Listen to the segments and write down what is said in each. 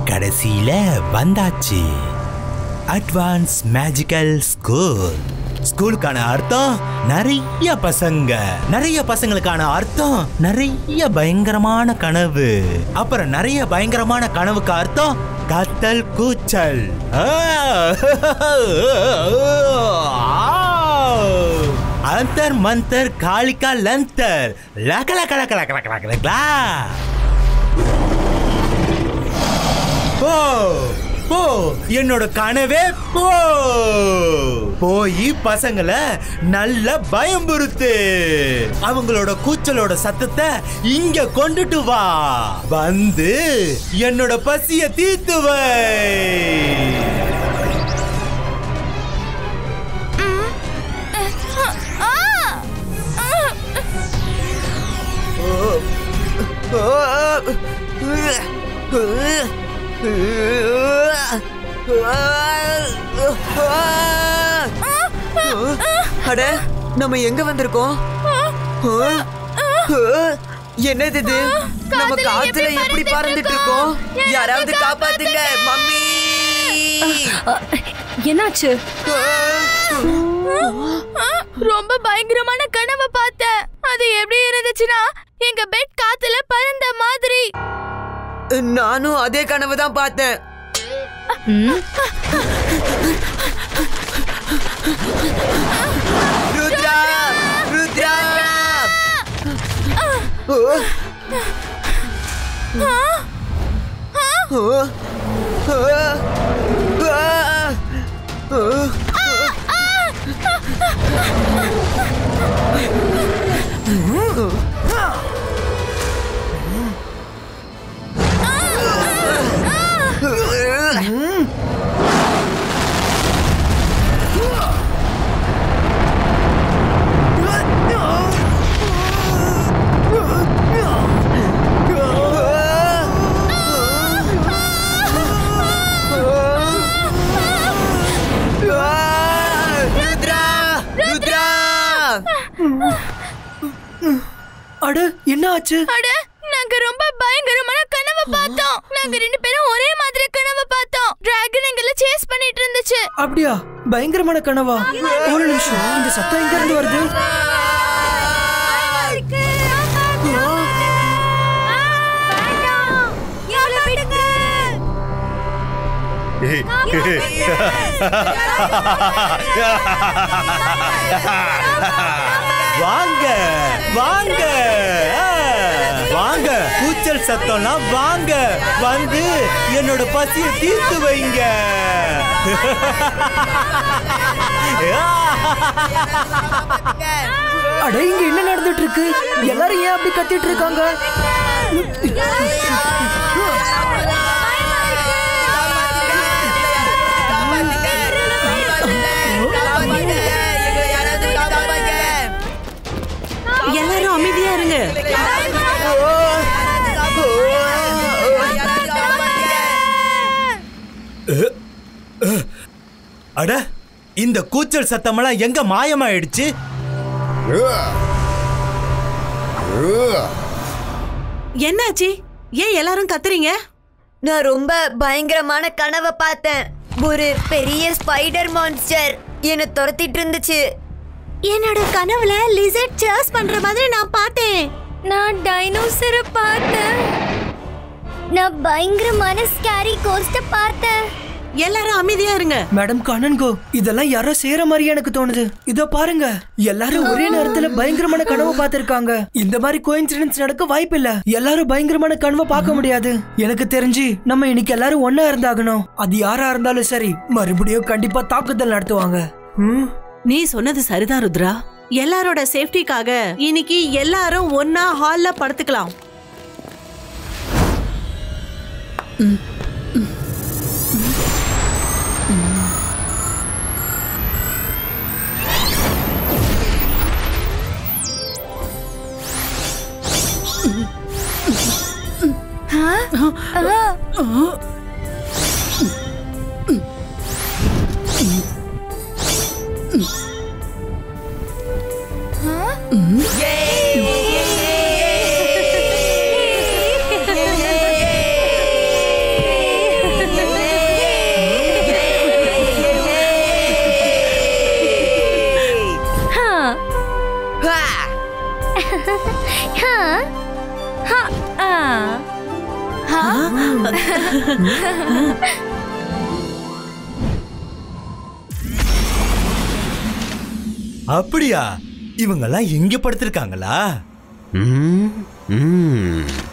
கடைசியில வந்தாச்சு. Advance magical school. ஸ்கூலுக்கான அர்த்தம் நிறைய பசங்க, நிறைய பசங்களுக்கான அர்த்தம் நிறைய பயங்கரமான கனவு, அப்புறம் நிறைய பயங்கரமான கனவுக்கு அர்த்தம் கத்தல் கூச்சல். அந்தர் மந்தர் காளிகா லந்தர் லக லக லக லக லக லக லக. போ போ, என்னோட கனவே போ. போய் பசங்களை நல்ல பயம்புறுத்து. அவங்களோட கூச்சலோட சத்தத்தை இங்க கொண்டுட்டு வா. வந்து என்னோட பசிய தீர்த்து வை. அட, நம்ம எங்க வந்திருக்கோம்? என்னது இது? நம்ம காத்துல எப்படி பறந்துட்டு இருக்கோம்? யாராவது காப்பாத்துங்க மம்மி. என்னாச்சு? ரொம்ப பயங்கரமான கனவை பார்த்தேன். அது எப்படி இருந்துச்சுன்னா எங்க பெட் காத்துல பறந்த மாதிரி. நானும் அதே கனவு தான் பார்த்தேன். ருத்ரா, ருத்ரா. அட, என்ன ஆச்சு? அட, நாங்க ரொம்ப பயங்கரமான கனவை பார்த்தோம். நாங்க ரெண்டு பேரும் ஒரே மாதிரி கனவை பார்த்தோம். டிராகன் எங்களை சேஸ் பண்ணிட்டு இருந்துச்சு. அப்படியா? பயங்கரமான கனவா? ஒரு நிமிஷம், இந்த சத்தம் எங்க இருந்து வருது? வாங்க வாங்க வாங்க, கூச்சல் சத்தம்லாம் வாங்க, வந்து என்னோட பசியை தீர்த்து வைங்க. அட, இங்க என்ன நடந்துட்டு இருக்கு? எல்லாரும் ஏன் அப்படி கத்திட்டு இருக்காங்க? எல்லாரும் அமைதியா இருங்க. அட, இந்த கூச்சல் சத்தமெல்லாம் எங்க மாயமாயிடுச்சு? என்னாச்சு? ஏன் எல்லாரும் கத்துறீங்க? நான் ரொம்ப பயங்கரமான கனவை பார்த்தேன். ஒரு பெரிய ஸ்பைடர் மான்ஸ்டர் என்ன துரத்திட்டு இருந்துச்சு. என்னோட கனவுல லிசர்ட் சேர்ஸ் பண்ற மாதிரி நான் பார்த்தேன். நான் டைனோசரை பார்த்தேன். நான் பயங்கரமான ஸ்கேரி கோஸ்ட பார்த்தேன். எல்லாரும் அமைதியா இருங்க. மேடம் கண்ணன்கோ, இதெல்லாம் யாரோ செய்யற மாதிரி எனக்கு தோணுது. இதோ பாருங்க, எல்லாரும் ஒரே நேரத்துல பயங்கரமான கனவு பார்த்திருக்காங்க. இந்த மாதிரி கோஇன்சிடென்ஸ் நடக்க வாய்ப்பு இல்ல. எல்லாரும் பயங்கரமான கனவை பார்க்க முடியாது. எனக்கு தெரிஞ்சு நம்ம இன்னைக்கு எல்லாரும் ஒன்னா இருந்தாகணும். அது யாரா இருந்தாலும் சரி, மறுபடியும் கண்டிப்பா தாக்குதல் நடத்துவாங்க. நீ சொன்னது சரிதான் ருத்ரா. எல்லாரோட சேஃப்டிக்காக இன்னைக்கு எல்லாரும் ஒன்னா ஹால்ல படுத்துக்கலாம். அப்படியா? இவங்கெல்லாம் எங்க படுத்திருக்காங்களா?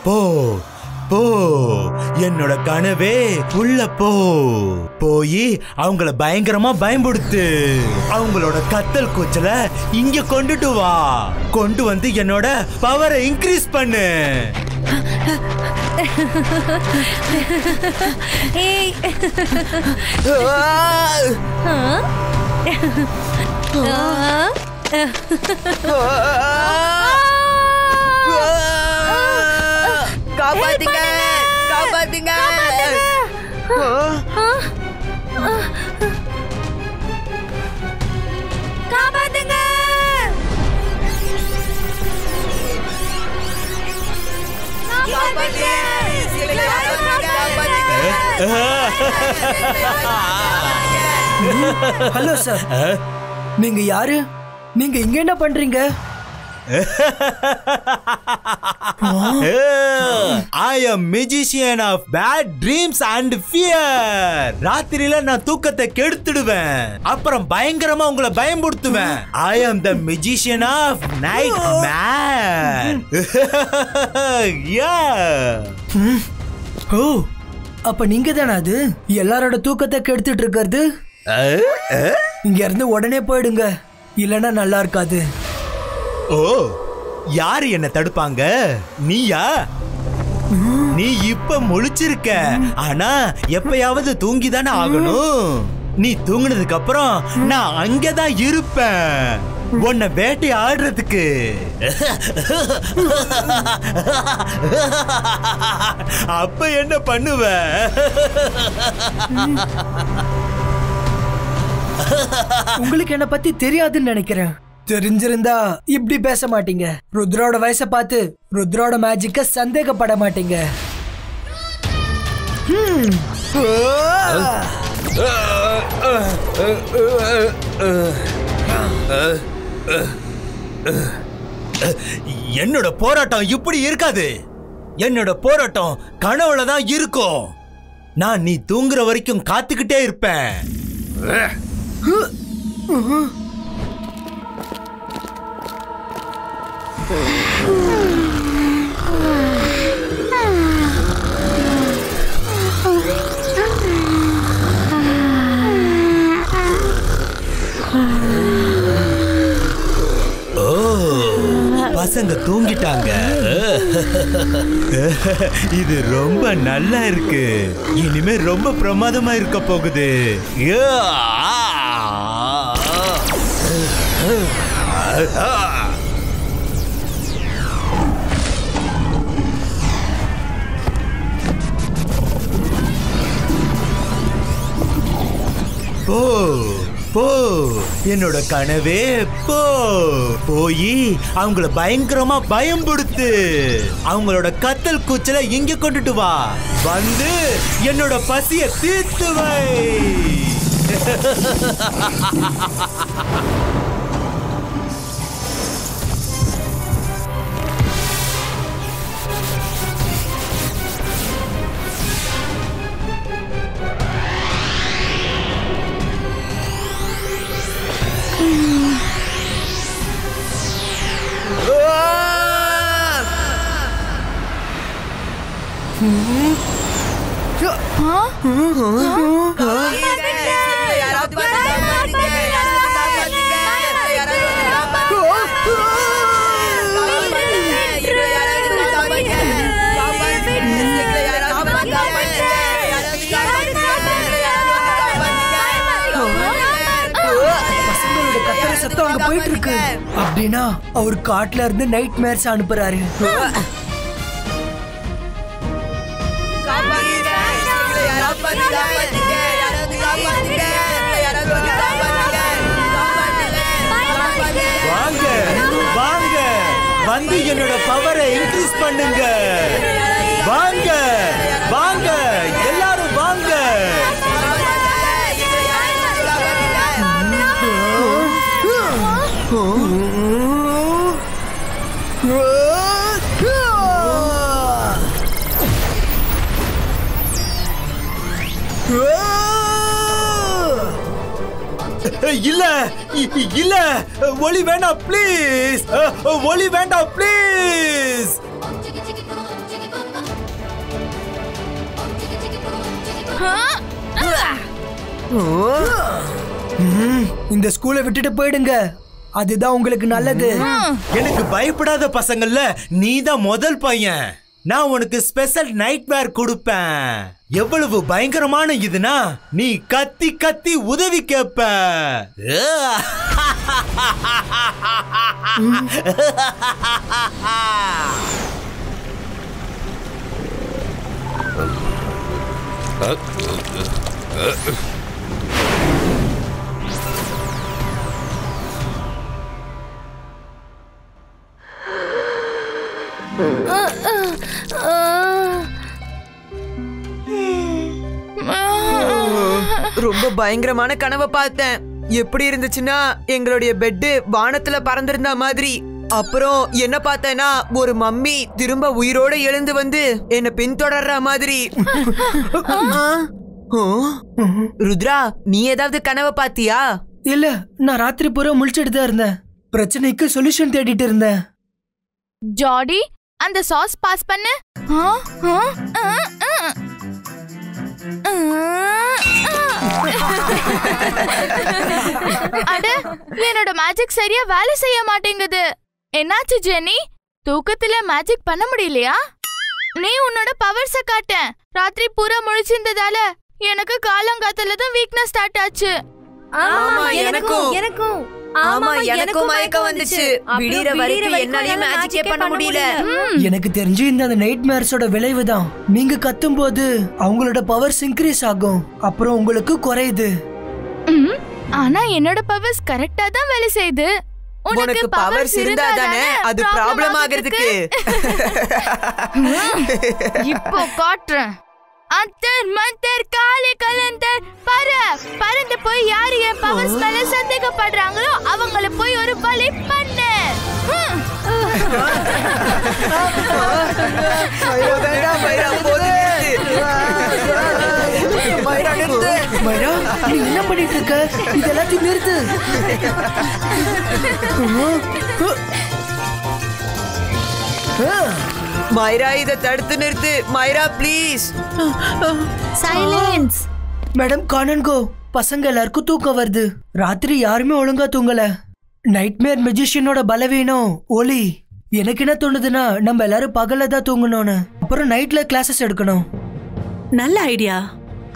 போ போ, என்னோட கனவே உள்ள போ. போய் அவங்கள பயங்கரமா பயன்படுத்து. அவங்களோட கத்தல் கூச்சல இங்க கொண்டுட்டு வா. கொண்டு வந்து என்னோட பவரை இன்க்ரீஸ் பண்ணு. காப்பாத்துங்க, காப்பாத்துங்க. காப்பாத்துங்க. ஹலோ சார், நீங்க யாரு? நீங்க இங்க என்ன பண்றீங்க? I am magician of bad dreams and fear. ராத்திரில நான் தூக்கத்தை கெடுத்துடுவேன், அப்புறம் பயங்கரமா உங்களை பயமுறுத்துவேன். I am the magician of nightmare. ஓ, அப்ப நீங்க தானே அது எல்லாரோட தூக்கத்தை கெடுத்துட்டு இருக்கிறது? இங்க இருந்து உடனே போயிடுங்க, இல்லன்னா நல்லா இருக்காது. ஓ, யாரு என்ன தடுப்பாங்க? நீயா? நீ இப்ப முழிச்சிருக்க, ஆனா எப்பயாவது தூங்கிதானே ஆகணும். நீ தூங்குனதுக்கு அப்புறம் நான் அங்கதான் இருப்பேன், உன்னை வேட்டை ஆடுறதுக்கு. அப்ப என்ன பண்ணுவ? உங்களுக்கு என்ன பத்தி தெரியாதுன்னு நினைக்கிறேன். தெரிஞ்சிருந்தா இப்படி பேச மாட்டீங்க. ருத்ரோட வயசை பார்த்து ருத்ரோட மேஜிக்க சந்தேகப்பட மாட்டீங்க. என்னோட போராட்டம் இப்படி இருக்காது. என்னோட போராட்டம் கனவுல தான் இருக்கும். நான் நீ தூங்குற வரைக்கும் காத்துக்கிட்டே இருப்பேன். பசங்க தூங்கிட்டாங்க. இது ரொம்ப நல்லா இருக்கு. இனிமே ரொம்ப பிரமாதமா இருக்க போகுது. போ போ, என்னோட கனவே போ. போய் அவங்கள பயங்கரமா பயம்படுத்து. அவங்களோட கத்தல் கூச்சலை இங்க கொண்டுட்டு வா. வந்து என்னோட பசிய தீர்த்து வை. சத்தம் அங்க போயிட்டு இருக்கு. அப்படின்னா அவர் காட்டுல இருந்து நைட் மேர்ஸ் அனுப்புறாரு. வாங்க வாங்க, வந்து என்னோட பவரை இன்க்ரீஸ் பண்ணுங்க. வாங்க வாங்க, எல்லாரும் வாங்க. இல்ல இல்ல, ஒளி வேண்டாம் ப்ளீஸ், ஒளி வேண்டாம் ப்ளீஸ். இந்த ஸ்கூலை விட்டுட்டு போயிடுங்க, அதுதான் உங்களுக்கு நல்லது. எனக்கு பயப்படாத பசங்கள்ல நீதான் முதல் பையன். நான் உனக்கு ஸ்பெஷல் நைட் வேர் கொடுப்பேன். எவ்வளவு பயங்கரமான இதுனா நீ கத்தி கத்தி உதவி கேப்ப. ரொம்ப பயங்கரமான கனவை பார்த்தேன். எப்படி இருந்துச்சுன்னா எங்களுடைய பெட்டு வானத்துல பறந்திருந்த மாதிரி. அப்புறம் என்ன பார்த்தேன்னா ஒரு மம்மி திரும்ப உயிரோட எழுந்து வந்து என்ன பின்தொடர்ற மாதிரி. ருத்ரா, நீ ஏதாவது கனவை பாத்தியா? இல்ல, நான் ராத்திரி பூரா முழிச்சிட்டு தான் இருந்தேன். பிரச்சனைக்கு சொல்யூஷன் தேடிட்டு இருந்தேன். ஜாடி, அந்த சாஸ் பாஸ் பண்ணு. அட, என்னோட மேஜிக் சரியா வேலை செய்ய மாட்டேங்குது. என்னாச்சு ஜெனி? தூக்கத்துல மேஜிக் பண்ண முடியலையா? நீ உன்னோட பவர்ஸ காட்ட. ராத்திரி பூரா முழிச்சிருந்ததால எனக்கு காலங்காத்தால தான் வீக்னஸ் ஸ்டார்ட் ஆச்சு. ஆமா, எனக்கும் மயக்கம் வந்துச்சு. விடிற வரைக்கும் என்னால மேஜிக்கே பண்ண முடியல. எனக்கு தெரிஞ்சு இந்த நைட் மேர்ஸோட விளைவுதான். நீங்க கத்தும் போது அவங்களோட பவர்ஸ் இன்க்ரீஸ் ஆகும், அப்புறம் உங்களுக்கு குறையுது. ஆனா என்னோட பவர்ஸ் கரெக்டா தான் வேலை செய்யுது. உனக்கு பவர்ஸ் இருந்தா தானே அது ப்ராப்ளம் ஆகிறதுக்கு. இப்போ காட்டுறேன். அந்தர் மந்தர் காலே கலந்தர் பறந்து போய் யாரு என் பவர்ஸ் மேல சந்தேகப்படுறாங்களோ அவங்கள போய் ஒரு பலி பண்ணு. மைரா, நீ என்ன பண்ணிட்டு இருக்க? இதெல்லாத்தையும் நிறுத்து. மைரா, இத தடுத்து நிறுத்து. மைரா, ப்ளீஸ். சைலன்ஸ். மேடம், காணன்கோ, பசங்க எல்லாருக்கும் தூக்கம் வருது. ராத்திரி யாருமே ஒழுங்கா தூங்கல. நைட்மேர் மெஜிஷியனோட பலவீனம் ஒலி. எனக்கு என்ன தோணுதுன்னா நம்ம எல்லாரும் பகல்ல தான் தூங்கணும்னு, அப்புறம் நைட்ல கிளாஸஸ் எடுக்கணும். நல்ல ஐடியா.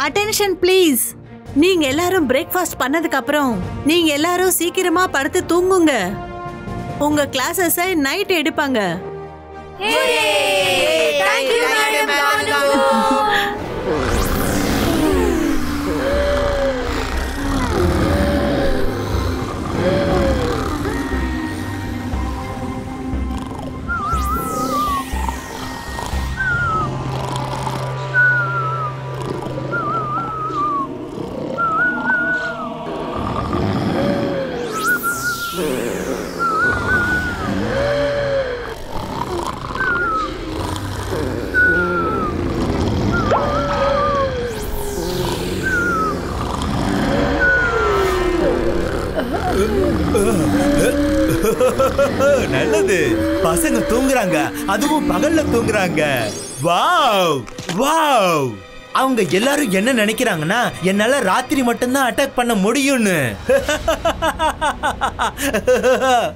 Attention please. நீங்க எல்லாரும் பிரேக்ஃபாஸ்ட் பண்ணதுக்கு அப்புறம் நீங்க எல்லாரும் சீக்கிரமா படுத்து தூங்குங்க. உங்க கிளாஸஸ் நைட் எடுப்பாங்க. Thank you, madam. நல்லது, பசங்க தூங்குறாங்க, அதுவும் பகல்ல தூங்குறாங்க. Wow wow. அவங்க எல்லாரும் என்ன நினைக்கிறாங்கன்னா என்னால ராத்திரி மட்டும்தான் அட்டாக் பண்ண முடியும்னு.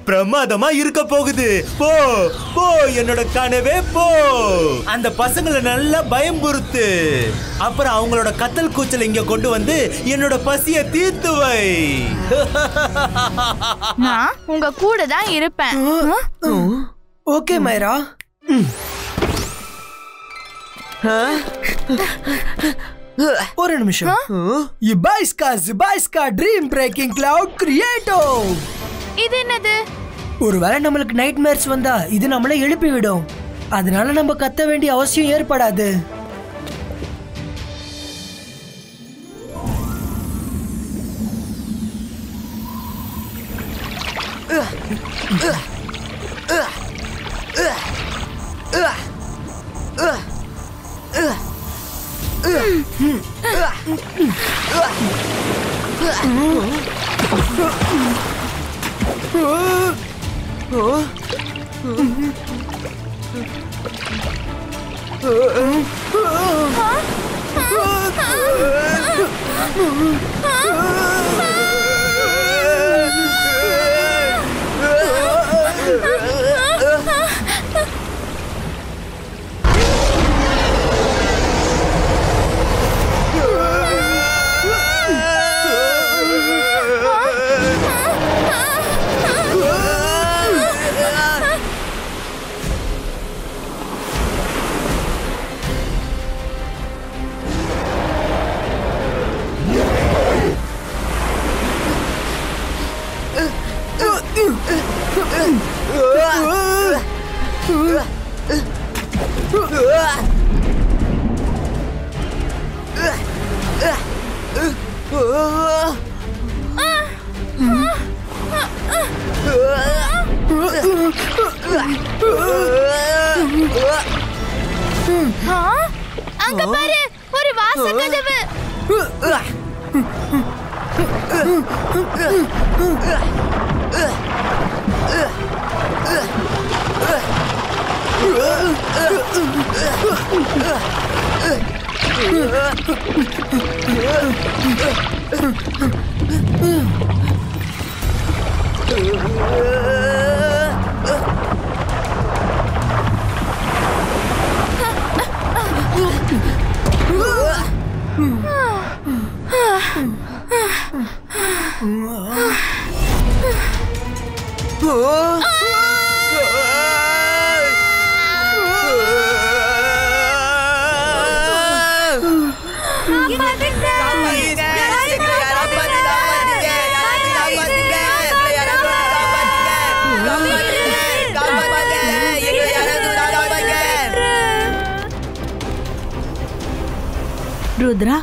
பிரமாதமா இருக்க போகுது. போ போ, என்னோட கனவே போ. அந்த பசங்களை நல்லா பயம்புறுத்து. அப்புறம் அவங்களோட கத்தல் கூச்சல் இங்க கொண்டு வந்து என்னோட பசிய தீர்த்து வை. நான் உங்க கூட தான் இருப்பேன். ஓகே மைரா. ஒரு நிமிஷம். இபாய்ஸ்கா ட்ரீம் பிரேக்கிங் கிளவுட் கிரியேட்டோ. இது என்னது? ஒருவேளை நம்மளுக்கு நைட்மேர்ஸ் வந்தா இது நம்மளை எழுப்பி விடும். அதனால நம்ம கத்த வேண்டிய அவசியம் ஏற்படாது. அங்க பாரு, ஒரு வாசக்கதவு. ருத்ரா,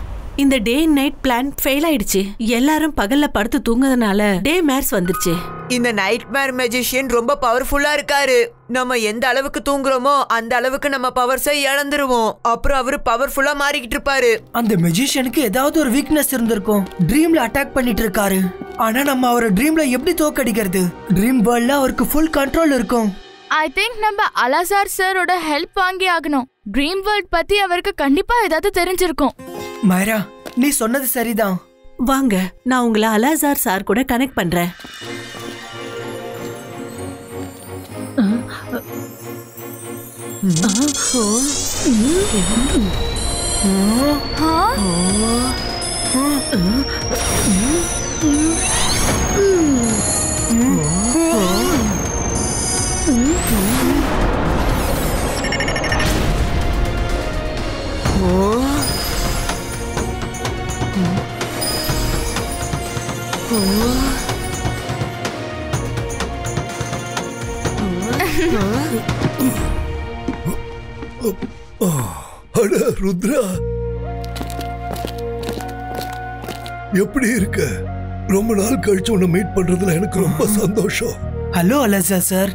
இந்த டே நைட் பிளான் ஃபெயில் ஆயிடுச்சு. எல்லாரும் பகல்ல படுத்து தூங்குறதுனால டே மேர்ஸ் வந்துருச்சு. இந்த நைட் மேர் மேஜிஷியன் ரொம்ப பவர்ஃபுல்லா இருக்காரு. நம்ம எந்த அளவுக்கு தூங்குறோமோ அந்த அளவுக்கு நம்ம பவர்ஸை இழந்துருவோம். அப்புறம் அவரு பவர்ஃபுல்லா மாறிக்கிட்டு இருப்பாரு. அந்த மெஜிஷியனுக்கு ஏதாவது ஒரு வீக்னஸ் இருந்திருக்கும். ட்ரீம்ல அட்டாக் பண்ணிட்டு இருக்காரு. ஆனா நம்ம அவரை ட்ரீம்ல எப்படி தோக்கடிக்கிறது? ட்ரீம் வேர்ல்ட்ல அவருக்கு ஃபுல் கண்ட்ரோல் இருக்கும். ஐ திங்க் நம்ம அலாசார் சாரோட ஹெல்ப் வாங்கி ஆகணும். ட்ரீம் வேர்ல்ட் பத்தி அவருக்கு கண்டிப்பா ஏதாவது தெரிஞ்சிருக்கும். மைரா, நீ சொன்னது சரிதான். வாங்க, நான் உங்களை அலாசார் சார் கூட கனெக்ட் பண்றேன். அட ருத்ரா, எப்படி இருக்க? ரொம்ப நாள் கழிச்சு உன்னை மீட் பண்றதுல எனக்கு ரொம்ப சந்தோஷம். ஹலோ அலாசார் சார்,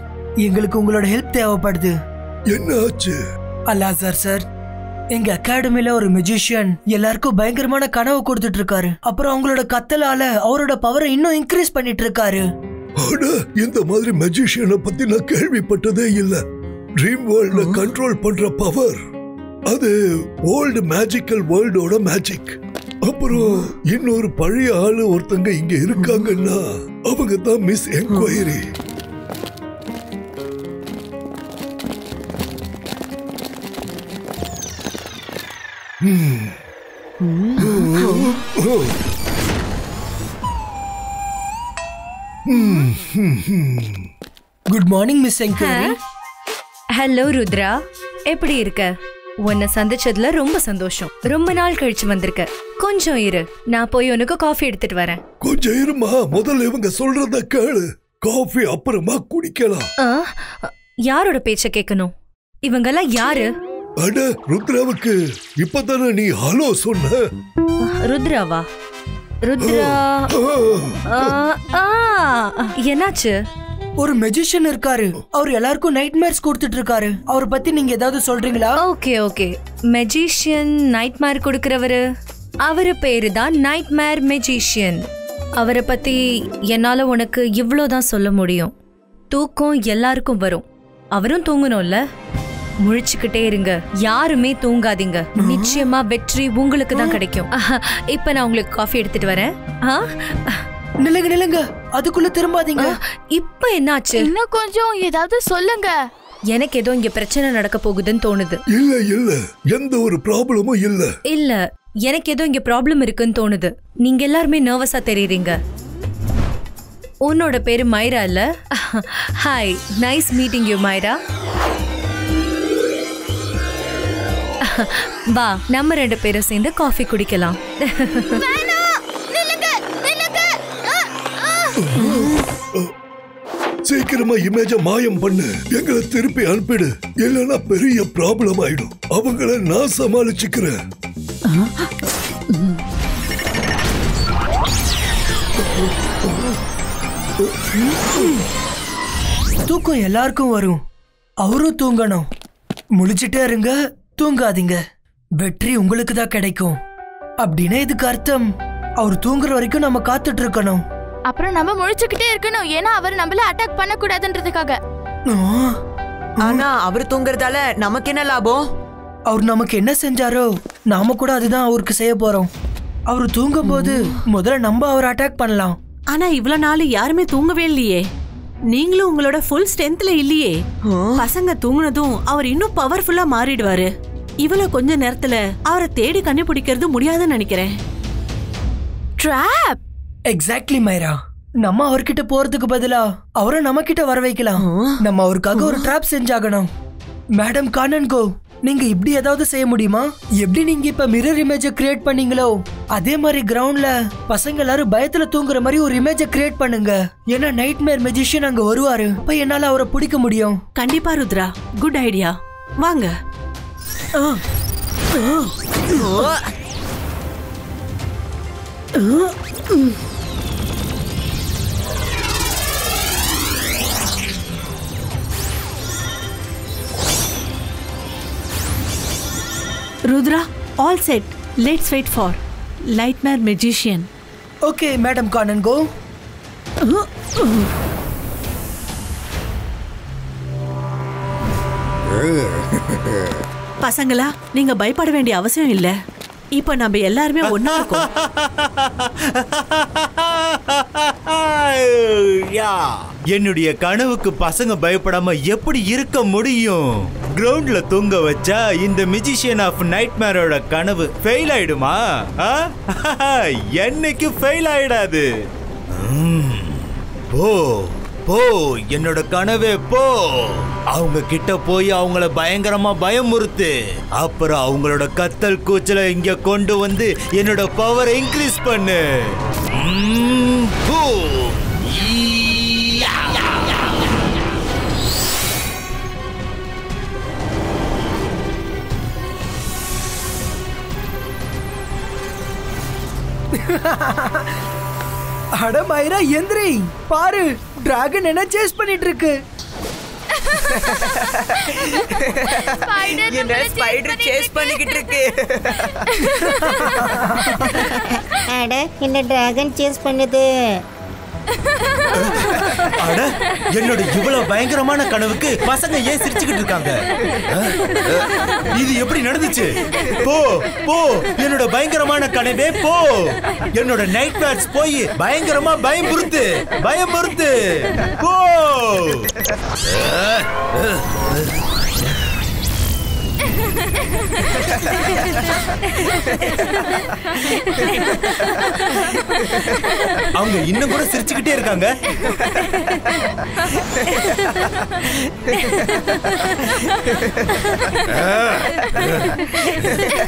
எங்களுக்கு உங்களோட ஹெல்ப் தேவைப்படுது. என்ன ஆச்சு? அலாசார் சார், எங்க அகாடமில ஒரு மெஜிஷியன் எல்லாருக்கும் பயங்கரமான கனவு கொடுத்துட்டு இருக்காரு. அப்புறம் அவங்களோட கத்தலால அவரோட பவரை இன்னும் இன்க்ரீஸ் பண்ணிட்டு இருக்காரு. அட, இந்த மாதிரி மெஜிஷியனை பத்தி நான் கேள்விப்பட்டதே இல்ல. ட்ரீம் வேர்ல்ட கண்ட்ரோல் பண்ற பவர், அது ஓல்டு மேஜிக்கல் வேர்ல்டோட மேஜிக். அப்புறம் இன்னொரு பழைய ஆளு ஒருத்தங்க இங்க இருக்காங்கன்னா அவங்க தான் miss enquiry. Good morning miss enquiry. Hello Rudra, எப்படி இருக்க? உன்னை சந்திச்சதுல ரொம்ப சந்தோஷம். ரொம்ப நாள் கழிச்சு வந்திருக்க. கொஞ்சம் இரு, நான் போய் உனக்கு காஃபி எடுத்துட்டு வரேன். கொஞ்சம் இருமா, முதல்ல இவங்க சொல்றத கேளு. காஃபி அப்புறமா குடிக்கலாம். யாரோட பேச்ச கேட்கணும்? இவங்கெல்லாம் யாரு? அட, ருத்ராவுக்கு இப்பதானே நீ ஹலோ சொன்ன. ருத்ராவா? ருத்ரா, என்னாச்சு? ஒரு மெஜிஷியன் இருக்காரு. அவர் எல்லாருக்கும் நைட்மேர்ஸ் கொடுத்துட்டு இருக்காரு. அவரை பத்தி நீங்க ஏதாவது சொல்றீங்களா? ஓகே ஓகே, மெஜிஷியன் நைட்மேர் கொடுக்கறவரு, அவரு பேரு தான் நைட்மேர் மெஜிஷியன். அவரை பத்தி என்னால உனக்கு இவ்வளோதான் சொல்ல முடியும். தூக்கம் எல்லாருக்கும் வரும், அவரும் தூங்கணும்ல. முழிச்சுக்கிட்டே இருங்க, யாருமே தூங்காதீங்க. நிச்சயமா வெற்றி உங்களுக்கு தான் கிடைக்கும். இப்ப நான் உங்களுக்கு காஃபி எடுத்துட்டு வரேன். நில்லுங்க நில்லுங்க, அதுக்குள்ள திரும்பாதீங்க. இப்ப என்னாச்சு? இன்னும் கொஞ்சம் ஏதாவது சொல்லுங்க. எனக்கு ஏதோ இங்க பிரச்சனை நடக்க போகுதுன்னு தோணுது. இல்ல இல்ல, எந்த ஒரு ப்ராப்ளமும் இல்ல. இல்ல, எனக்கு ஏதோ இங்க ப்ராப்ளம் இருக்குன்னு தோணுது. நீங்க எல்லாருமே நர்வஸா தெரியுறீங்க. உன்னோட பேரு மைரா இல்ல? Hi, nice meeting you மைரா. வா, நம்ம 2 பேரும் சேர்ந்து காஃபி குடிக்கலாம். சீக்கிரமா இமேஜ மாயம் பண்ணு, எங்களை திருப்பி அனுப்பிடு, இல்லைன்னா பெரிய ப்ராப்ளம் ஆயிடும். அவங்கள நான் சமாளிச்சுக்கிறேன். தூக்கம் எல்லாருக்கும் வரும், அவரும் தூங்கணும். முழிச்சிட்டே இருங்க, தூங்காதீங்க. வெற்றி உங்களுக்கு தான் கிடைக்கும். அப்படின்னா இதுக்கு அர்த்தம் அவர் தூங்குற வரைக்கும் நம்ம காத்துட்டு இருக்கணும். அப்புறம் நம்ம முழிச்சுக்கிட்டே இருக்கணும், ஏன்னா அவர் நம்மள அட்டாக் பண்ண கூடாதுன்றதுக்காக. ஆனா அவர் தூங்குறதால நமக்கு என்ன லாபம்? அவர் நமக்கு என்ன செஞ்சாரோ நாம கூட அதுதான் அவருக்கு செய்ய போறோம். அவர் தூங்கும் போது முதல்ல நம்ம அவர் அட்டாக் பண்ணலாம். ஆனா இவ்வளவு நாள் யாருமே தூங்கவே இல்லையே. நீங்களும் உங்களோட ஃபுல் ஸ்ட்ரென்த்ல இல்லையே. பசங்க தூங்குனதும் அவர் இன்னும் பவர்ஃபுல்லா மாறிடுவாரு. இவ்வளவு கொஞ்ச நேரத்துல அவரை தேடி கண்டுபிடிக்கிறது முடியாதுன்னு நினைக்கிறேன். ட்ராப். எக்ஸாக்ட்லி மைரா, நம்ம அவர்கிட்ட போறதுக்கு பதிலா அவரை நம்ம கிட்ட வர வைக்கலாம். நம்ம அவருக்காக ஒரு ட்ராப் செஞ்சாகணும். மேடம் கானன்கோ, நீங்க இப்படி ஏதாவது செய்ய முடியுமா? எப்படி நீங்க இப்ப மிரர் இமேஜ கிரியேட் பண்ணீங்களோ அதே மாதிரி கிரவுண்ட்ல பசங்க எல்லாரும் பயத்துல தூங்குற மாதிரி ஒரு இமேஜ கிரியேட் பண்ணுங்க. ஏன்னா நைட்மேர் மெஜிஷியன் அங்க வருவாரு, அப்ப என்னால அவரை பிடிக்க முடியும். கண்டிப்பா ருத்ரா, குட் ஐடியா. வாங்க. Rudra, all set. Let's wait for Nightmare Magician. Okay, Madam Kanango. பசங்களா, நீங்க பயப்பட வேண்டிய அவசியம் இல்ல. இப்ப நம்ம எல்லாருமே ஒண்ணா இருக்கோம். என்னுடைய கனவுக்கு பசங்க பயப்படாம எப்படி இருக்க முடியும்? கிரவுண்ட்ல தூங்க வச்சா இந்த மெஜிஷியன் ஆஃப் நைட்மேரோட கனவு ஃபெயில் ஆயிடுமா? என்னைக்கு ஃபெயில் ஆயிடாது. போ போ, என்னோட கனவே போ. அவங்க கிட்ட போய் அவங்கள பயங்கரமா பயமுறுத்து. அப்புறம் அவங்களோட கத்தல் கூச்சலை இங்க கொண்டு வந்து என்னோட பவரை இன்க்ரீஸ் பண்ணு. அட மைரா, எந்திரி பாரு, டிராகன் என்ன சேஸ் பண்ணிட்டு இருக்கு. என்ன ஸ்பைடர் சேஸ் பண்ணிக்கிட்டு இருக்கு. அட, என்ன டிராகன் சேஸ் பண்ணுது. அட, என்னோட இவ்வளவு பயங்கரமான கனவுக்கு பசங்க ஏன் சிரிச்சுக்கிட்டு இருக்காங்க? இது எப்படி நடந்துச்சு? போ போ, என்னோட பயங்கரமான கனவே போ. என்னோட நைட் மேர்ஸ் போய் பயங்கரமா பயமுறுத்து பயமுறுத்து. போ. அவங்க இன்னும் கூட சிரிச்சுக்கிட்டே இருக்காங்க.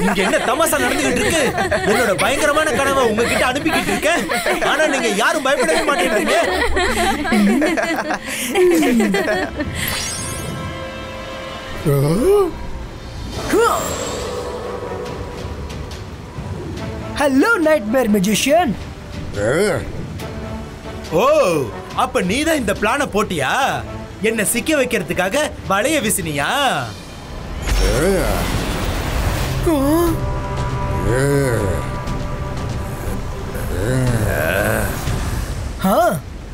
இங்க என்ன தமாசா நடந்துகிட்டு இருக்கு? என்னோட பயங்கரமான கனவை உங்ககிட்ட அனுப்பிக்கிட்டு இருக்கேன், ஆனா நீங்க யாரும் பயப்படவே மாட்டேங்கிறீங்க. Hello nightmare magician. ஓ, அப்ப நீதான் இந்த பிளான போட்டியா? என்ன சிக்க வைக்கிறதுக்காக வளைய வீசினியா?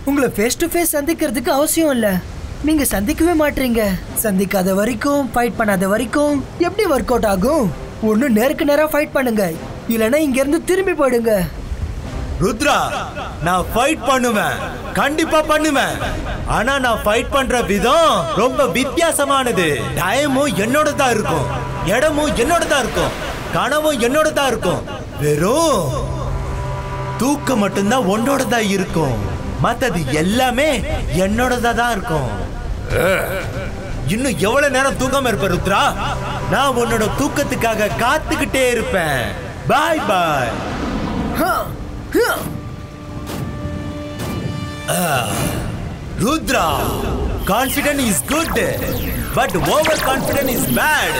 உங்களை ஃபேஸ் டு ஃபேஸ் சந்திக்கிறதுக்கு அவசியம் இல்ல. நீங்க சந்திக்கவே மாட்டீங்க. சந்திக்காத வரைக்கும், ஃபைட் பண்ணாத வரைக்கும் எப்படி ஒர்க் அவுட் ஆகும்? ஒண்ணு நேருக்கு நேரா ஃபைட் பண்ணுங்க, இல்லனா இங்க இருந்து திரும்பி போயிடுங்க. ருத்ரா, நான் ஃபைட் பண்ணுவேன், கண்டிப்பா பண்ணுவேன். ஆனா நான் ஃபைட் பண்ற விதம் ரொம்ப வித்தியாசமானது. டைமும் என்னோட தான் இருக்கும், இடமும் என்னோட தான் இருக்கும், கனவும் என்னோட தான் இருக்கும். வெறும் தூக்கம் மட்டும்தான் உன்னோட தான் இருக்கும். மத்தது எல்லாமே என்னோட தான் இருக்கும். இன்னும் எவ்வளவு நேரம் தூங்காம இருப்ப ருத்ரா? நான் உன்னோட தூக்கத்துக்காக காத்துக்கிட்டே இருப்பேன். பாய் பாய். Rudra, confidence is good, but overconfidence is bad.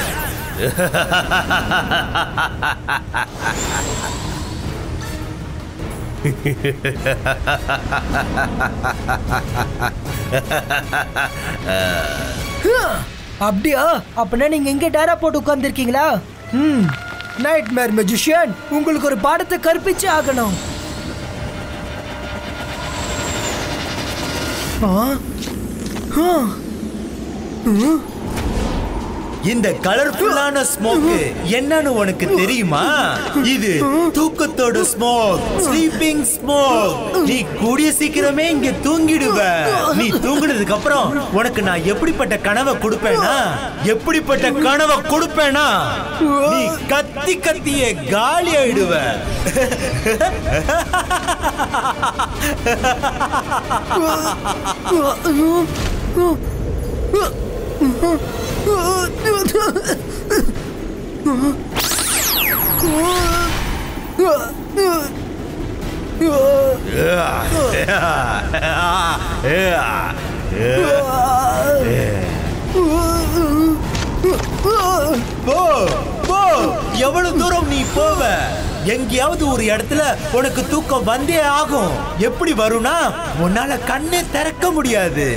அப்படியா? அப்படின்னா நீங்க எங்க டேரா போட்டு உட்கார்ந்துருக்கீங்களா? நைட்மேர் மேஜிஷியன், உங்களுக்கு ஒரு பாடத்தை கற்பிச்சு ஆகணும். இந்த கலர்ஃபுல்லான ஸ்மோக் என்னன்னு உனக்கு தெரியுமா? இது தூக்கத்தோட ஸ்மோக், ஸ்லீப்பிங் ஸ்மோக். நீ கூடிய சீக்கிரமே இங்க தூங்கிடுவ. நீ தூங்குனதுக்கு அப்புறம் உனக்கு நான் எப்படிப்பட்ட கனவை கொடுப்பேனா? எப்படிப்பட்ட கனவை கொடுப்பேனா? நீ கத்தி கத்தியே காலி ஆயிடுவ. எவ்வளவு தூரம் நீ போவ? எங்கேயாவது ஒரு இடத்துல உனக்கு தூக்கம் வந்தே ஆகும். எப்படி வரும்னா, உன்னால கண்ணே திறக்க முடியாது.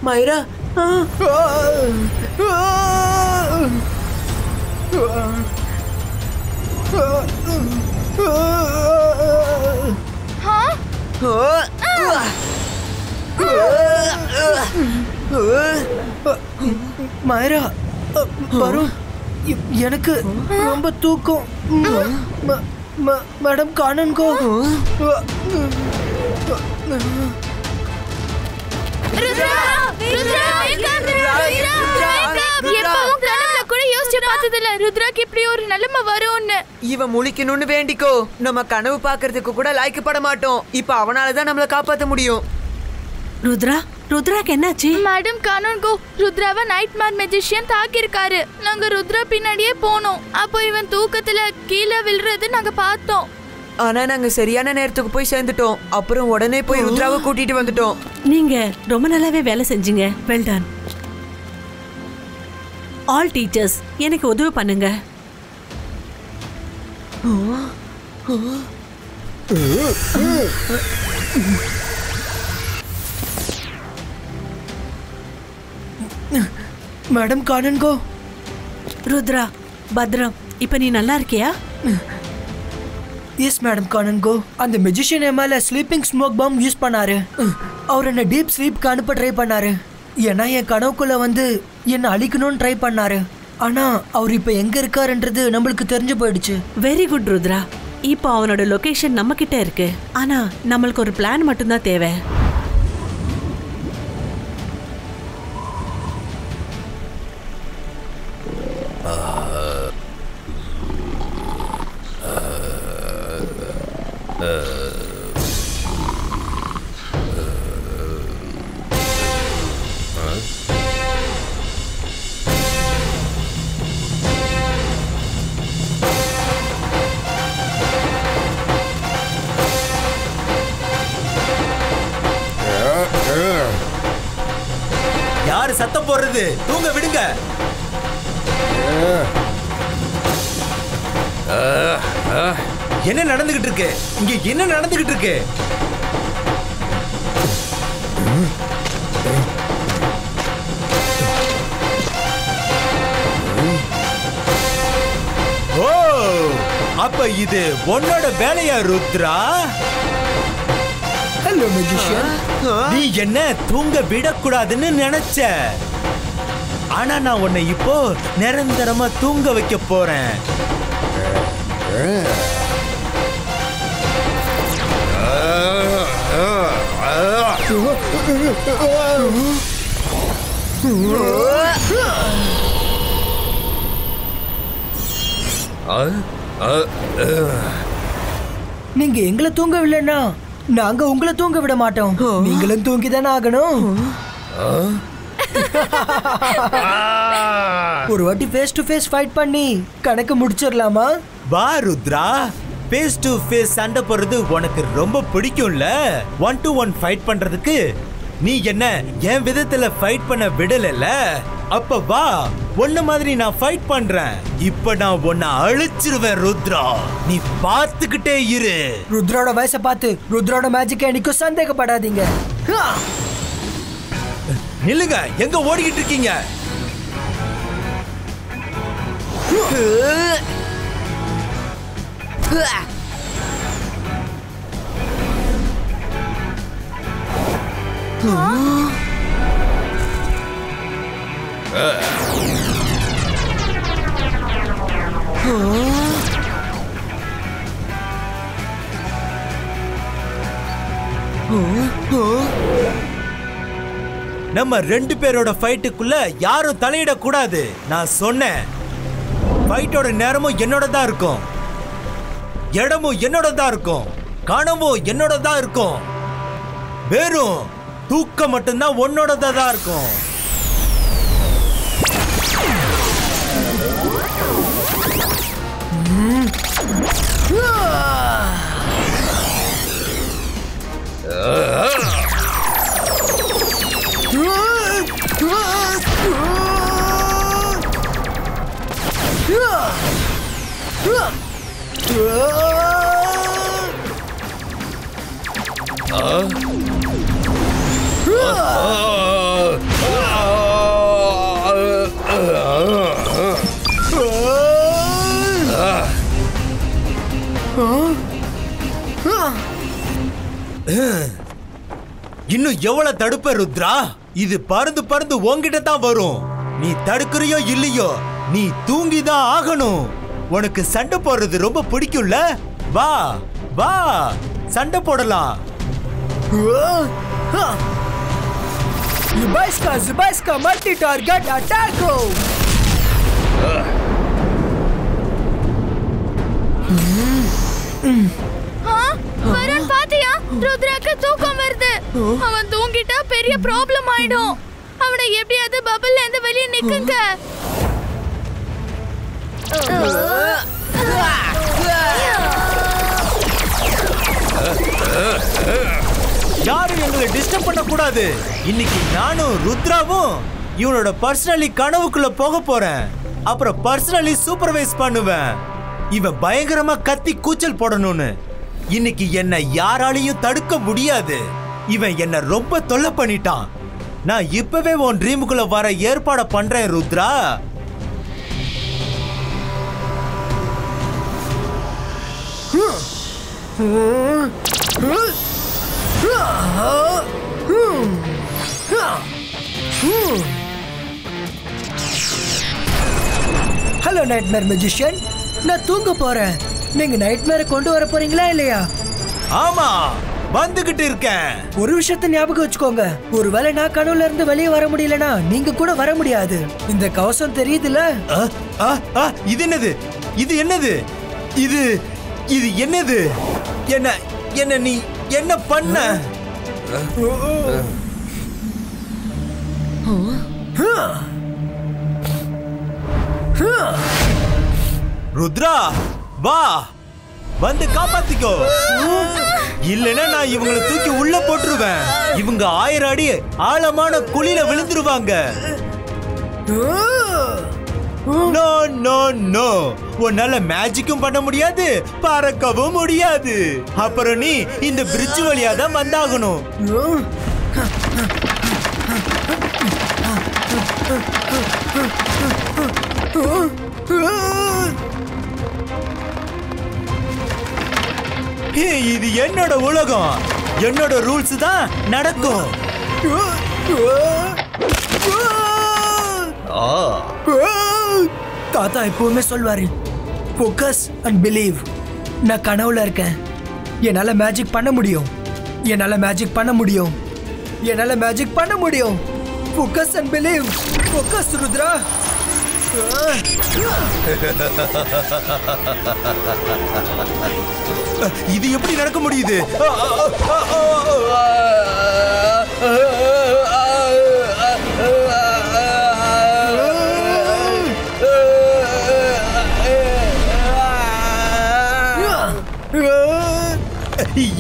மைரா, மைரா, வரும். எனக்கு ரொம்ப தூக்கம். மேடம் காணன்கோ. இவன் முழிக்கணும்னு வேண்டிக்கோ. நம்ம கனவு பாக்குறதுக்கு கூட லாய்க்கப்பட மாட்டோம். இப்ப அவனாலதான் நம்மள காப்பாத்த முடியும். ருத்ரா, ருத்ராக்கு என்னாச்சு? மேடம் கானோன்கோ, ருத்ராவை நைட்மேர் மேஜிஷியன் தாக்கியிருக்காரு. நாங்க ருத்ரா பின்னாடியே போனோம். அப்போ இவன் தூக்கத்துல கீழே விழுறது நாங்க பார்த்தோம். ஆனா நாங்க சரியான நேரத்துக்கு போய் சேர்ந்துட்டோம். அப்புறம் உடனே போய் ருத்ராவை கூட்டிட்டு வந்துட்டோம். நீங்க ரொம்ப நல்லாவே வேலை செஞ்சீங்க. Well done. ஆல் டீச்சர்ஸ், எனக்கு உதவி பண்ணுங்க. மேடம் காணன்கோ. ருத்ரா, பத்ரம், இப்ப நீ நல்லா இருக்கியா? Yes madam Kanungo. அந்த மெஜிஷியன் மேல ஸ்லீப்பிங் ஸ்மோக் பாம் யூஸ் பண்ணாரு. அவர் என்ன டீப் ஸ்லீப்க்கு அனுப்ப ட்ரை பண்ணாரு. ஏன்னா என் கனவுக்குள்ள வந்து என்ன அழிக்கணும்னு ட்ரை பண்ணாரு. ஆனா அவர் இப்ப எங்க இருக்காருன்றது நம்மளுக்கு தெரிஞ்சு போயிடுச்சு. Very good Rudra. இப்போ அவனோட லொகேஷன் நம்ம கிட்ட இருக்கு. ஆனா நம்மளுக்கு ஒரு பிளான் மட்டும்தான் தேவை. யாரு சத்தம் போடுறது? தூங்க விடுங்க. என்ன நடந்துகிட்டு இருக்கு இங்க? என்ன நடந்துகிட்டு இருக்கு? ஓ, அப்ப இது உன்னோட வேலையா ருத்ரா? Hello magician. நீ என்ன தூங்க விடக்கூடாதுன்னு நினைச்ச, ஆனா நான் உன்னை இப்போ நிரந்தரமா தூங்க வைக்க போறேன். நீங்க எங்களை தூங்கவில்லைன்னா நாங்க உங்களை தூங்க விட மாட்டோம். நீங்களும் தூங்கிதானே ஆகணும். ஒரு வாட்டி ஃபேஸ் டு ஃபேஸ் ஃபைட் பண்ணி கணக்கு முடிச்சிடலாமா? வா ருத்ரா, ஃபேஸ் டு ஃபேஸ் சண்டை போடுறது உனக்கு ரொம்ப பிடிக்கும்ல. 1 to 1 ஃபைட் பண்றதுக்கு நீ என்ன என் விதத்துல ஃபைட் பண்ண விடல. அப்ப வா, ஒன்ன மாதிரி நான் ஃபைட் பண்றேன். இப்ப நான் உன்னை அழிச்சிருவேன் ருத்ரா, நீ பார்த்துக்கிட்டே இரு. ருத்ரோட வயசை பார்த்து ருத்ரோட மேஜிக்கை என்னைக்கும் சந்தேகப்படாதீங்க. நில்லுங்க, எங்க ஓடிக்கிட்டு இருக்கீங்க? நம்ம 2 பேரோட ஃபைட்டுக்குள்ள யாரும் தலையிட கூடாது. நான் சொன்னேன், ஃபைட்டோட நேரமும் என்னோட தான் இருக்கும், இடமும் என்னோட தான் இருக்கும், கனவும் என்னோட தான் இருக்கும், வெறும் தூக்கம் மட்டும்தான் உன்னோட தான் இருக்கும். இன்னும் எவ்வளவு தடுப்ப ருத்ரா? இது பறந்து பறந்து உன்கிட்ட தான் வரும். நீ தடுக்கிறியோ இல்லையோ, நீ தூங்கிதான் ஆகணும். உனக்கு சண்டை போடுறது ரொம்ப பிடிக்கும்ல? வா வா, சண்டை போடலாம். Zybaiska multi target attack. Varun பாத்தியா? ருத்ராக்கு தூக்கம் வருது. அவன் தூங்கிட்டா பெரிய ப்ராப்ளம் ஆயிடும். அவனை எப்படியாவது பபிள்ல இருந்து வெளியே நிக்குங்க. யாரும் எங்களை டிஸ்டர்ப் பண்ண கூடாது. இன்னைக்கு நானும் ருத்ராவும் இவனோட பர்சனலி கனவுக்குள்ள போக போறேன். அப்புறம் பர்சனலி சூப்பர்வைஸ் பண்ணுவேன். இவன் பயங்கரமா கத்தி கூச்சல் போடணும்னு. இன்னைக்கு என்ன யாராலையும் தடுக்க முடியாது. இவன் என்ன ரொம்ப தொல்லை பண்ணிட்டான். நான் இப்பவே உன் ட்ரீமுக்குள்ள வர ஏற்பாட பண்றேன் ருத்ரா. ஹலோ நைட்மேர் மேஜிஷியன், நான் தூங்க போறேன். நீங்க நைட்மேரை கொண்டு வர போறீங்களா இல்லையா? ஆமா, வந்துகிட்டு இருக்கேன். ஒரு விஷயத்தை ஞாபகம் வச்சுக்கோங்க, ஒருவேளை நான் கனவுல இருந்து வெளியே வர முடியலனா நீங்க கூட வர முடியாது. இந்த கவசம் தெரியுதுல? இது என்னது? இது என்னது? இது இது என்னது? என்ன என்ன நீ என்ன பண்ண? ருத்ரா, வா, வந்து காப்பாத்திக்கோ. இல்லனா நான் இவங்களை தூக்கி உள்ள போட்டுருவேன். இவங்க 1000 அடி ஆழமான குழியில விழுந்துருவாங்க. நோ நோ நோ, உன்னால மேஜிக்கும் பண்ண முடியாது, பறக்கவும் முடியாது. அப்புறம் நீ இந்த பிரிட்ஜ் வழியா தான் வந்தாகணும். இது என்னோட உலகம், என்னோட ரூல்ஸ் தான் நடக்கும். தாத்தா எப்பவுமே சொல்வாரு, ஃபோக்கஸ் அண்ட் பிலீவ். நான் கனவுல இருக்கேன். என்னால மேஜிக் பண்ண முடியும், என்னால மேஜிக் பண்ண முடியும், என்னால மேஜிக் பண்ண முடியும். Focus and believe. Focus Rudra. இது எப்படி நடக்க முடியுது?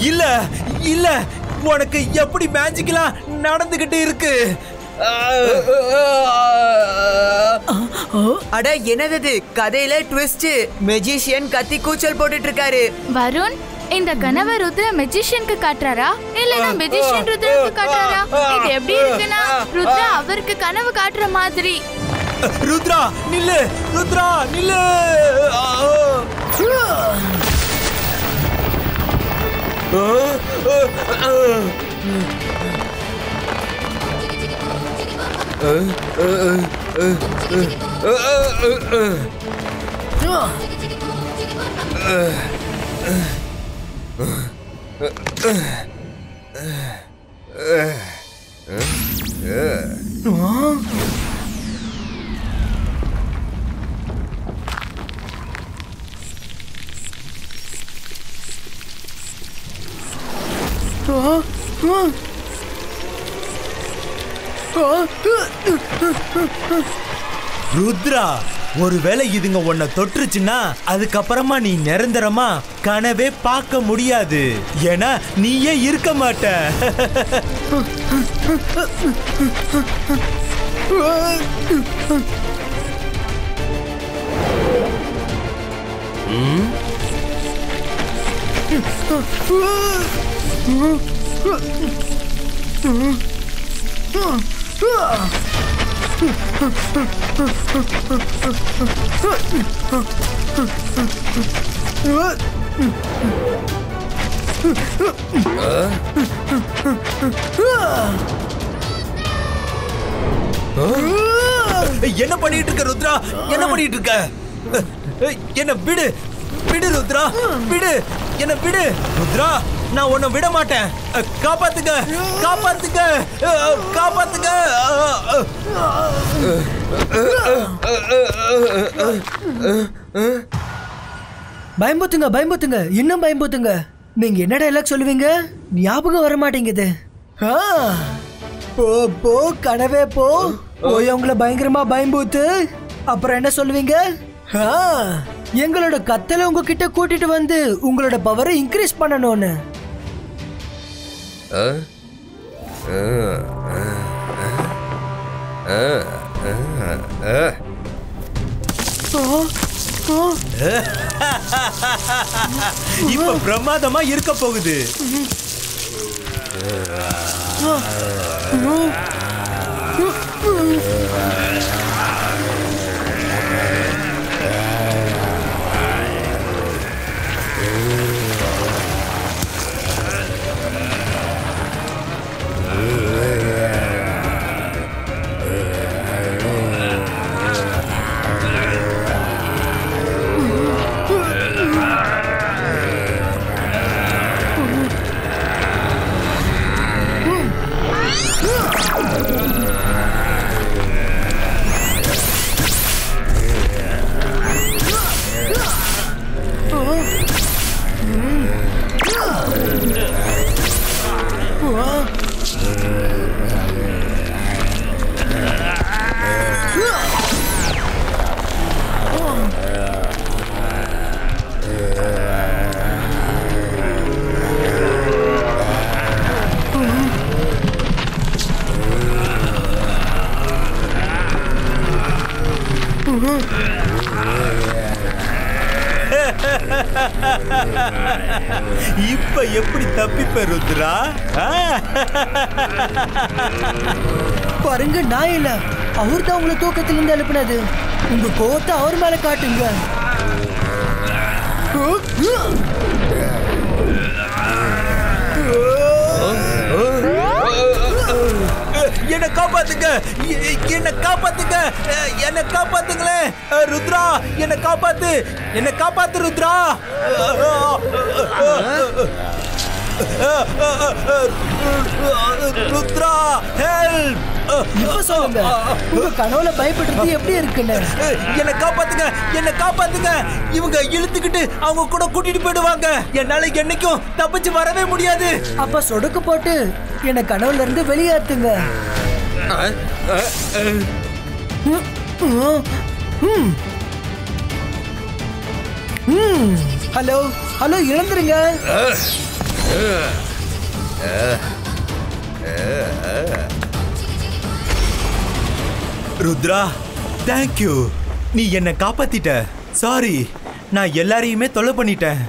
இல்ல இல்ல, உனக்கு எப்படி மேஜிக்லாம் நடந்துகிட்டு இருக்கு? அட என்னது கதையில ட்விஸ்ட். மெஜிஷியன் கத்தி கூச்சல் போட்டுட்டு இருக்காரு. வருண், இந்த கனவை ருத்ரா மெஜிஷியனுக்கு காட்டுறாரா இல்லனா மெஜிஷியன் ருத்ராக்கு காட்டுறாரா? இது எப்படி இருக்குன்னா ருத்ரா அவருக்கு கனவு காட்டுற மாதிரி. ருத்ரா நில்லு, ருத்ரா நில்லு. ருத்ரா, ஒருவேளை இதுங்க உன்னை தொற்றுச்சுன்னா அதுக்கப்புறமா நீ நிரந்தரமா கனவே பார்க்க முடியாது. ஏன்னா நீயே இருக்க மாட்ட. என்ன பண்ணிட்டு இருக்க ருத்ரா? என்ன பண்ணிட்டு இருக்க? என்ன விடு, விடு ருத்ரா, விடு, என்ன விடு ருத்ரா. நான் உன்னை விட மாட்டேன். காப்பாத்துங்க, காப்பாத்துங்க, காப்பாத்துங்க. பயம்புத்துங்க, பயம்புத்துங்க, இன்னும் பயம்புத்துங்க. நீங்க என்ன டைலாக் சொல்லுவீங்க? ஞாபகம் வர மாட்டேங்குது. போ போ கனவே போ. போய் உங்களை பயங்கரமா பயம்பூத்து. அப்புறம் என்ன சொல்லுவீங்க? எங்களோட கத்தல உங்ககிட்ட கூட்டிட்டு வந்து உங்களோட பவரை இன்க்ரீஸ் பண்ணணும்னு. இப்ப பிரமாதமா இருக்க போகுது. இப்ப எப்படி தப்பிப்ப ருத்ரா? பாருங்க, நான் இல்ல, அவர் தான் உங்களை தூக்கத்திலிருந்து எழுப்பினது. உங்க கோவத்தை அவர் மேல காட்டுங்க. என்ன காப்பாத்துங்க, என்ன காப்பாத்துங்க, என்ன காப்பாத்துங்களேன் ருத்ரா, என்ன காப்பாத்து, என்ன காப்பாத்து ருத்ரா. ருத்ரா ஹெல்ப். இப்ப சொல்லுங்க, உங்க கனவுல பயப்படுறது எப்படி இருக்குன்னு. என்ன காப்பாத்துங்க, என்ன காப்பாத்துங்க. இவங்க இழுத்துக்கிட்டு அவங்க கூட கூட்டிட்டு போயிடுவாங்க. என்னால என்னைக்கும் தப்பிச்சு வரவே முடியாது. அப்ப சொடுக்கு போட்டு என்ன கனவுல இருந்து வெளியேத்துங்க. ஹலோ ஹலோ, இழந்துருங்க. ருத்ரா, தேங்க்யூ. நீ என்னை காப்பாத்திட்ட. சாரி, நான் எல்லாரையுமே தொல்லை பண்ணிட்டேன்.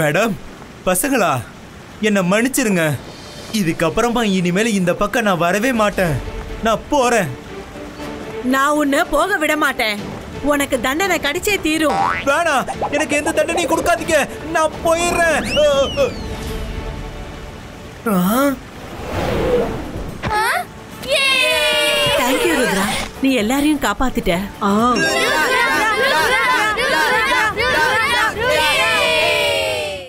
மேடம், பசங்களா, என்னை மன்னிச்சிருங்க. இதுக்கப்புறமா இனிமேல் இந்த பக்கம் நான் வரவே மாட்டேன். நான் போறேன். நான் உன்னை போக விட மாட்டேன். உனக்கு தண்டனை கிடைச்சே தீரும். வேணாம், எனக்கு எந்த தண்டனையும் கொடுக்காதீங்க. நான் போயிடுறேன். தேங்க்யூ ருத்ரா, நீ எல்லாரையும் காப்பாத்திட்ட.